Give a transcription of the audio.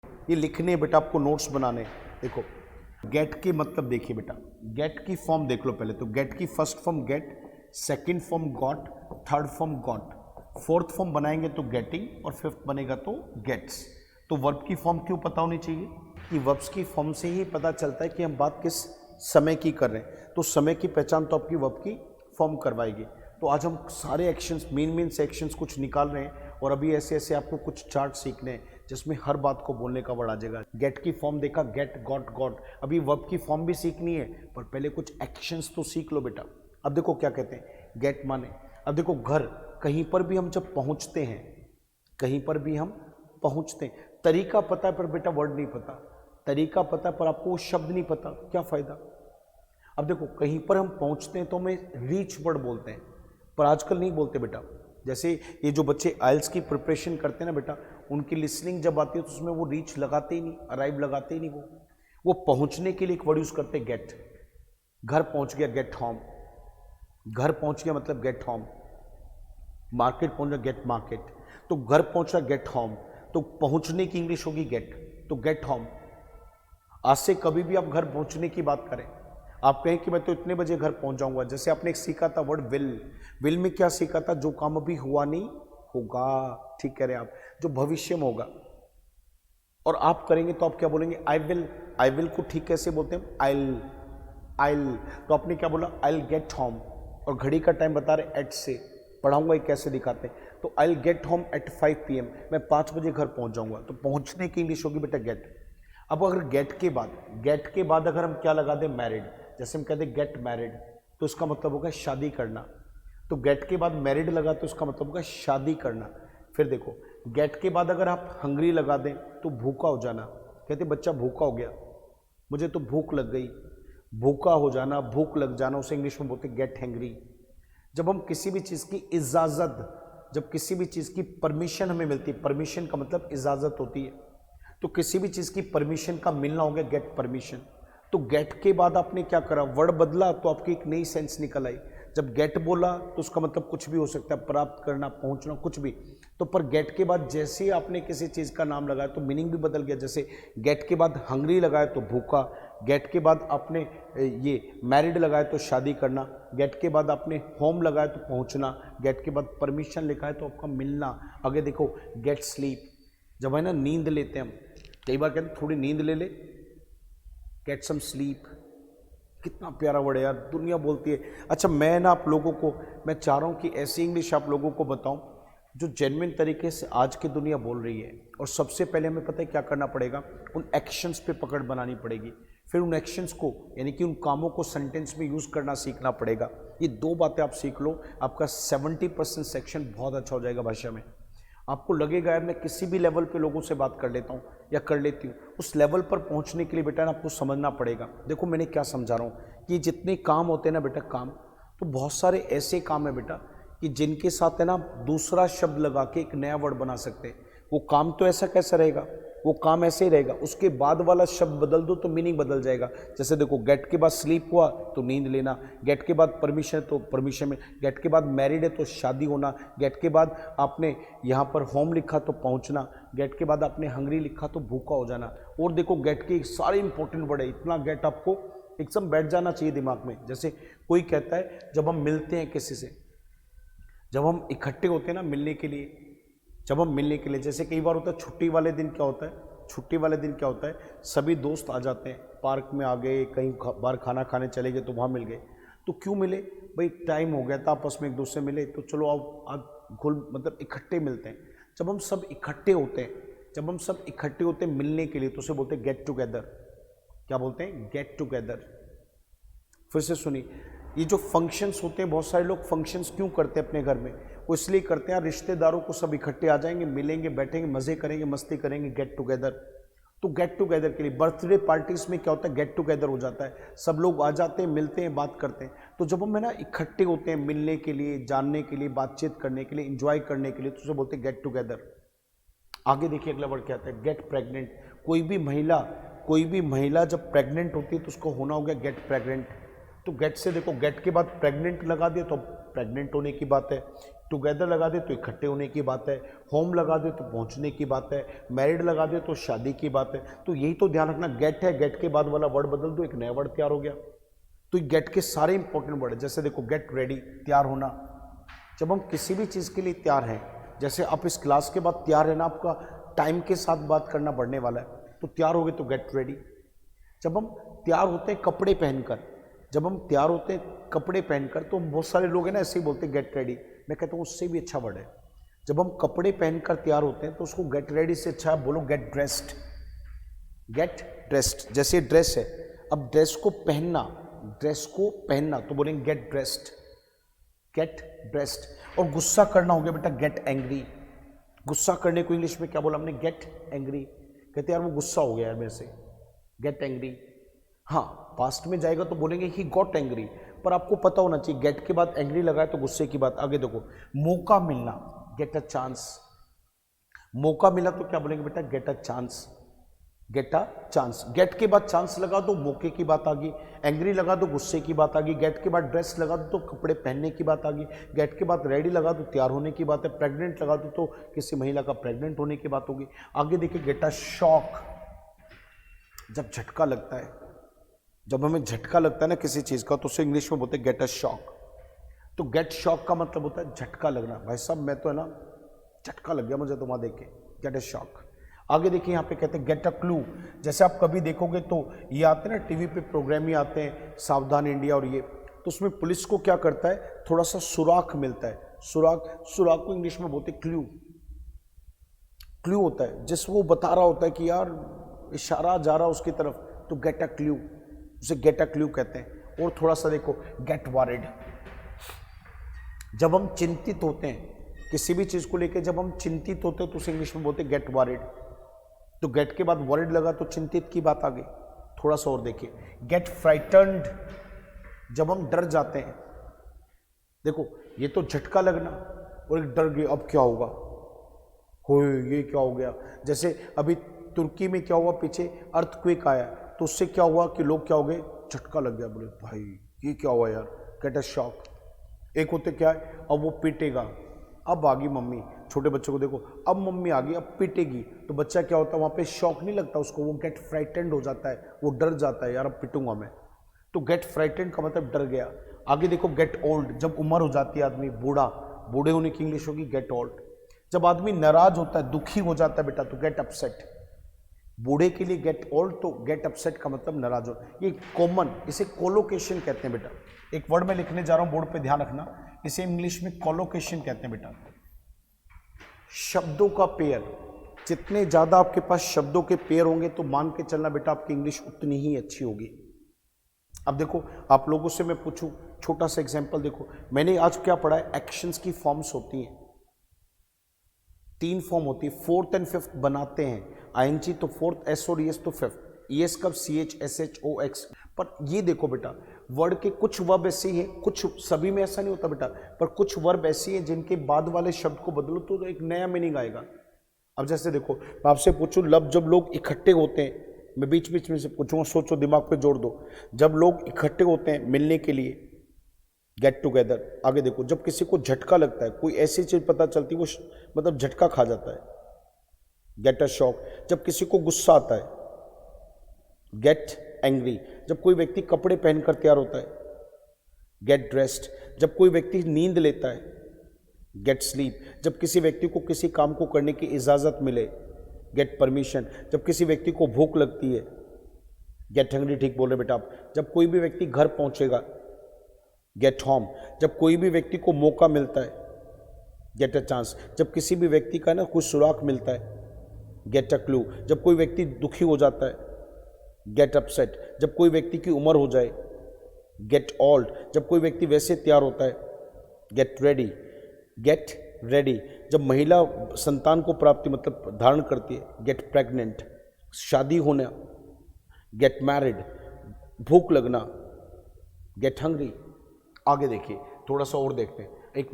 ये लिखने बेटा, आपको नोट्स बनाने। देखो गेट के मतलब देखिए बेटा, गेट की फॉर्म देख लो पहले तो। गेट की first form get, second form got, third form got, fourth form बनाएंगे तो गेटिंग और फिफ्थ बनेगा तो गेट्स। तो वर्ब की फॉर्म क्यों पता होनी चाहिए कि वर्ब्स की फॉर्म से ही पता चलता है कि हम बात किस समय की कर रहे हैं। तो समय की पहचान तो आपकी वर्ब की फॉर्म करवाएगी। तो आज हम सारे एक्शंस, मेन सेक्शंस कुछ निकाल रहे हैं और अभी ऐसे ऐसे आपको कुछ चार्ट सीखने हैं जिसमें हर बात को बोलने का वर्ड आ जाएगा। गेट की फॉर्म देखा, गेट, गॉट, गॉट। अभी वर्ब की फॉर्म भी सीखनी है पर पहले कुछ एक्शंस तो सीख लो बेटा। अब देखो क्या कहते हैं, गेट माने, अब देखो घर, कहीं पर भी हम जब पहुंचते हैं, कहीं पर भी हम पहुंचते हैं, तरीका पता है पर बेटा वर्ड नहीं पता। तरीका पता है पर आपको वो शब्द नहीं पता, क्या फायदा। अब देखो कहीं पर हम पहुंचते हैं तो हमें रीच वर्ड बोलते हैं, पर आजकल नहीं बोलते बेटा। जैसे ये जो बच्चे आइल्स की प्रिपरेशन करते हैं ना बेटा, उनकी लिसनिंग जब आती है तो उसमें वो रीच लगाते ही नहीं, अराइव लगाते ही नहीं। वो पहुंचने के लिए एक वर्ड यूज करते हैं गेट। घर पहुंच गया, गेट होम। घर पहुंच गया मतलब गेट होम। मार्केट पहुंच गया, गेट मार्केट। तो घर पहुंचा, गेट होम। तो पहुंचने की इंग्लिश होगी गेट, तो गेट होम। आज से कभी भी आप घर पहुंचने की बात करें, आप कहें कि मैं तो इतने बजे घर पहुंच जाऊंगा। जैसे आपने एक सीखा था वर्ड विल, विल में क्या सीखा था, जो काम अभी हुआ नहीं होगा, ठीक कह रहे हैं आप, जो भविष्य में होगा और आप करेंगे तो आप क्या बोलेंगे, आई विल। आई विल को ठीक कैसे बोलते हैं, आइल, आइल। तो आपने क्या बोला, आइल गेट होम, और घड़ी का टाइम बता रहे एट से, पढ़ाऊंगा ये कैसे दिखाते हैं। तो I get home at 5 PM, मैं 5 बजे घर पहुंच जाऊंगा। तो पहुंचने की इंग्लिश होगी बेटा गेट। अब अगर गेट के बाद अगर हम क्या लगा दें, मैरिड, जैसे हम कहते हैं गेट मैरिड, तो इसका मतलब होगा शादी करना। तो गेट के बाद मैरिड लगा तो इसका मतलब होगा शादी करना। फिर देखो गेट के बाद अगर आप हंग्री लगा दें तो भूखा हो जाना। कहते बच्चा भूखा हो गया, मुझे तो भूख लग गई। भूखा हो जाना, भूख लग जाना, उसे इंग्लिश में बोलते गेट हैंग्री। जब हम किसी भी चीज़ की इजाज़त, जब किसी भी चीज़ की परमिशन हमें मिलती है, परमिशन का मतलब इजाज़त होती है, तो किसी भी चीज़ की परमिशन का मिलना हो गया गेट परमिशन। तो गेट के बाद आपने क्या करा, वर्ड बदला तो आपकी एक नई सेंस निकल आई। जब गेट बोला तो उसका मतलब कुछ भी हो सकता है, प्राप्त करना, पहुंचना, कुछ भी। तो पर गेट के बाद जैसे ही आपने किसी चीज़ का नाम लगाया तो मीनिंग भी बदल गया। जैसे गेट के बाद हंग्री लगाया तो भूखा, गेट के बाद आपने ये मैरिड लगाया तो शादी करना, गेट के बाद आपने होम लगाया तो पहुंचना, गेट के बाद परमिशन लिखा है तो आपका मिलना। आगे देखो गेट स्लीप, जब है ना नींद लेते हैं हम, कई बार कहते हैं थोड़ी नींद ले ले, गेट सम स्लीप। कितना प्यारा वर्ड है यार, दुनिया बोलती है। अच्छा मैं ना आप लोगों को, मैं चाह रहा हूँ कि ऐसी इंग्लिश आप लोगों को बताऊं जो जेन्युइन तरीके से आज की दुनिया बोल रही है। और सबसे पहले हमें पता है क्या करना पड़ेगा, उन एक्शंस पे पकड़ बनानी पड़ेगी। फिर उन एक्शंस को, यानी कि उन कामों को सेंटेंस में यूज़ करना सीखना पड़ेगा। ये 2 बातें आप सीख लो, आपका 70% सेक्शन बहुत अच्छा हो जाएगा भाषा में। आपको लगेगा यार मैं किसी भी लेवल पे लोगों से बात कर लेता हूँ या कर लेती हूँ, उस लेवल पर पहुँचने के लिए बेटा ना आपको समझना पड़ेगा। देखो मैंने क्या समझा रहा हूँ कि जितने काम होते हैं ना बेटा, काम तो बहुत सारे ऐसे काम है बेटा कि जिनके साथ है ना दूसरा शब्द लगा के एक नया वर्ड बना सकते हैं। वो काम तो ऐसा कैसा रहेगा, वो काम ऐसे ही रहेगा, उसके बाद वाला शब्द बदल दो तो मीनिंग बदल जाएगा। जैसे देखो गेट के बाद स्लीप हुआ तो नींद लेना, गेट के बाद परमिशन है तो परमिशन में, गेट के बाद मैरिड है तो शादी होना, गेट के बाद आपने यहाँ पर होम लिखा तो पहुँचना, गेट के बाद आपने हंग्री लिखा तो भूखा हो जाना। और देखो गेट के सारे इंपॉर्टेंट वर्ड है, इतना गेट आपको एकदम बैठ जाना चाहिए दिमाग में। जैसे कोई कहता है जब हम मिलते हैं किसी से, जब हम इकट्ठे होते हैं ना मिलने के लिए, जब हम मिलने के लिए, जैसे कई बार होता है छुट्टी वाले दिन क्या होता है, छुट्टी वाले दिन क्या होता है, सभी दोस्त आ जाते हैं, पार्क में आ गए, कहीं बाहर खाना खाने चले गए तो वहाँ मिल गए। तो क्यों मिले भाई, टाइम हो गया था, आपस में एक दूसरे मिले तो चलो आओ आज घुल, मतलब इकट्ठे मिलते हैं। जब हम सब इकट्ठे होते हैं, जब हम सब इकट्ठे होते हैं मिलने के लिए तो उसे बोलते हैं गेट टुगेदर। क्या बोलते हैं, गेट टुगेदर। फिर से सुनिए, ये जो फंक्शंस होते हैं, बहुत सारे लोग फंक्शंस क्यों करते हैं अपने घर में, वो इसलिए करते हैं रिश्तेदारों को सब इकट्ठे आ जाएंगे, मिलेंगे, बैठेंगे, मजे करेंगे, मस्ती करेंगे, गेट टुगेदर। तो गेट टुगेदर के लिए बर्थडे पार्टीज में क्या होता है, गेट टुगेदर हो जाता है, सब लोग आ जाते हैं, मिलते हैं, बात करते हैं। तो जब हम है ना इकट्ठे होते हैं मिलने के लिए, जानने के लिए, बातचीत करने के लिए, इंजॉय करने के लिए, तो उसे बोलते हैं गेट टुगेदर। आगे देखिए अगला वर्ड क्या आता है, गेट प्रेग्नेंट। कोई भी महिला जब प्रेग्नेंट होती है तो उसको होना हो गया गेट प्रेग्नेंट। तो गेट से देखो, गेट के बाद प्रेग्नेंट लगा दिया तो प्रेग्नेंट होने की बात है। टुगेदर लगा दे तो इकट्ठे होने की बात है, होम लगा दे तो पहुंचने की बात है, मैरिड लगा दे तो शादी की बात है। तो यही तो ध्यान रखना, गेट है, गेट के बाद वाला वर्ड बदल दो, एक नया वर्ड तैयार हो गया। तो गेट के सारे इंपॉर्टेंट वर्ड है, जैसे देखो गेट रेडी, तैयार होना। जब हम किसी भी चीज़ के लिए तैयार हैं, जैसे आप इस क्लास के बाद तैयार है ना, आपका टाइम के साथ बात करना बढ़ने वाला है, तो तैयार हो गए तो गेट रेडी। जब हम तैयार होते हैं कपड़े पहनकर, जब हम तैयार होते हैं कपड़े पहनकर, तो बहुत सारे लोग हैं ना ऐसे ही बोलते हैं गेट रेडी। मैं कहता हूँ उससे भी अच्छा वर्ड है, जब हम कपड़े पहनकर तैयार होते हैं तो उसको गेट रेडी से अच्छा बोलो गेट ड्रेस्ड। गेट ड्रेस्ड, जैसे ड्रेस है, अब ड्रेस को पहनना, ड्रेस को पहनना तो बोलेंगे गेट ड्रेस्ड, गेट ड्रेस्ड। और गुस्सा करना हो गया बेटा गेट एंग्री। गुस्सा करने को इंग्लिश में क्या बोला हमने, गेट एंग्री। कहते यार वो गुस्सा हो गया यार मेरे से, गेट एंग्री। हाँ, पास्ट में जाएगा तो बोलेंगे ही गॉट एंग्री, पर आपको पता होना चाहिए गेट के बाद एंग्री लगा है तो गुस्से की बात। आगे देखो, मौका मिलना, गेट अ चांस। मौका मिला तो क्या बोलेंगे बेटा, get a chance, get a chance. Get के बाद चांस लगा दो, मौके की बात आ गई। एंग्री लगा दो, गुस्से की बात आ गई। गेट के बाद ड्रेस लगा दो तो कपड़े पहनने की बात आ गई। गेट के बाद रेडी लगा दो, तैयार होने की बात है। प्रेग्नेंट लगा दो तो किसी महिला का प्रेग्नेंट होने की बात होगी। आगे देखिए, गेट अ शॉक, जब झटका लगता है, जब हमें झटका लगता है ना किसी चीज़ का, तो उसे इंग्लिश में बोलते हैं गेट अ शॉक। तो गेट शॉक का मतलब होता है झटका लगना। भाई साहब मैं तो है ना, झटका लग गया मुझे तो वहाँ देख के, गेट अ शॉक। आगे देखिए, यहाँ पे कहते हैं गेट अ क्लू। जैसे आप कभी देखोगे तो ये आते हैं ना टीवी पे प्रोग्राम ही आते हैं, सावधान इंडिया और ये, तो उसमें पुलिस को क्या करता है, थोड़ा सा सुराख मिलता है। सुराख, सुराख को इंग्लिश में बोलते हैं क्लू। क्लू होता है जिस वो बता रहा होता है कि यार इशारा जा रहा उसकी तरफ, तो गेट अ क्लू, उसे गेट अ क्लू कहते हैं। और थोड़ा सा देखो, गेट वॉरिड। जब हम चिंतित होते हैं किसी भी चीज़ को लेकर, जब हम चिंतित होते हैं तो उसे इंग्लिश में बोलते हैं गेट वॉरिड। तो गेट के बाद वॉरिड लगा तो चिंतित की बात आ गई। थोड़ा सा और देखिए, गेट फ्राइटन्ड, जब हम डर जाते हैं। देखो ये तो झटका लगना और एक डर गए, अब क्या होगा, हो ये क्या हो गया। जैसे अभी तुर्की में क्या हुआ, पीछे अर्थक्वेक आया, तो उससे क्या हुआ कि लोग क्या हो गए, झटका लग गया, बोले भाई ये क्या हुआ यार, गेट अ शॉक। एक होते क्या है, अब वो पीटेगा, अब आ गई मम्मी, छोटे बच्चों को देखो, अब मम्मी आ गई, अब पीटेगी, तो बच्चा क्या होता है, वहाँ पे शॉक नहीं लगता उसको, वो गेट फ्राइटेंड हो जाता है, वो डर जाता है, यार अब पिटूंगा मैं। तो गेट फ्राइटेंड का मतलब डर गया। आगे देखो, गेट ओल्ड, जब उम्र हो जाती है आदमी, बूढ़ा, बूढ़े होने की इंग्लिश होगी गेट ओल्ड। जब आदमी नाराज होता है, दुखी हो जाता है बेटा, तो गेट अपसेट। बूढ़े के लिए गेट ओल्ड, तो गेट अपसेट का मतलब नाराज हो। ये कॉमन, इसे कोलोकेशन कहते हैं बेटा। एक वर्ड में लिखने जा रहा हूं, बोर्ड पे ध्यान रखना, इसे इंग्लिश में कोलोकेशन कहते हैं बेटा। शब्दों का पेयर, जितने ज्यादा आपके पास शब्दों के पेयर होंगे तो मान के चलना बेटा आपकी इंग्लिश उतनी ही अच्छी होगी। अब देखो, आप लोगों से मैं पूछूं, छोटा सा एग्जांपल देखो, मैंने आज क्या पढ़ा है, एक्शंस की फॉर्म्स होती हैं, 3 फॉर्म होती है, फोर्थ एंड फिफ्थ बनाते हैं। आईएनजी तो फोर्थ, एस और ईएस तो फिफ्थ, ईएस कब, सीएच, एसएच, ओएक्स। पर ये देखो बेटा, वर्ड के कुछ वर्ब ऐसे ही हैं, कुछ, सभी में ऐसा नहीं होता बेटा, पर कुछ वर्ब ऐसी हैं जिनके बाद वाले शब्द को बदलो तो एक नया मीनिंग आएगा। अब जैसे देखो, मैं आपसे पूछूं, जब लोग इकट्ठे होते हैं, मैं बीच बीच में से पूछूंगा, सोचो, दिमाग पे जोड़ दो। जब लोग इकट्ठे होते हैं मिलने के लिए, गेट टुगेदर। आगे देखो, जब किसी को झटका लगता है, कोई ऐसी चीज पता चलती वो मतलब झटका खा जाता है, गेट अ शॉक। जब किसी को गुस्सा आता है, गेट एंग्री। जब कोई व्यक्ति कपड़े पहनकर तैयार होता है, गेट ड्रेस्ड। जब कोई व्यक्ति नींद लेता है, गेट स्लीप। जब किसी व्यक्ति को किसी काम को करने की इजाजत मिले, गेट परमिशन। जब किसी व्यक्ति को भूख लगती है, गेट हंग्री। ठीक बोल रहे बेटा आप। जब कोई भी व्यक्ति घर पहुंचेगा, गेट होम। जब कोई भी व्यक्ति को मौका मिलता है, गेट अ चांस। जब किसी भी व्यक्ति का ना कुछ सुराग मिलता है, गेट अ क्लू। जब कोई व्यक्ति दुखी हो जाता है, गेट अपसेट। जब कोई व्यक्ति की उम्र हो जाए, गेट ओल्ड। जब कोई व्यक्ति वैसे तैयार होता है, गेट रेडी, गेट रेडी। जब महिला संतान को प्राप्ति मतलब धारण करती है, गेट प्रेग्नेंट। शादी होना, गेट मैरिड। भूख लगना, गेट हंग्री। आगे देखिए, थोड़ा सा और देखते हैं। एक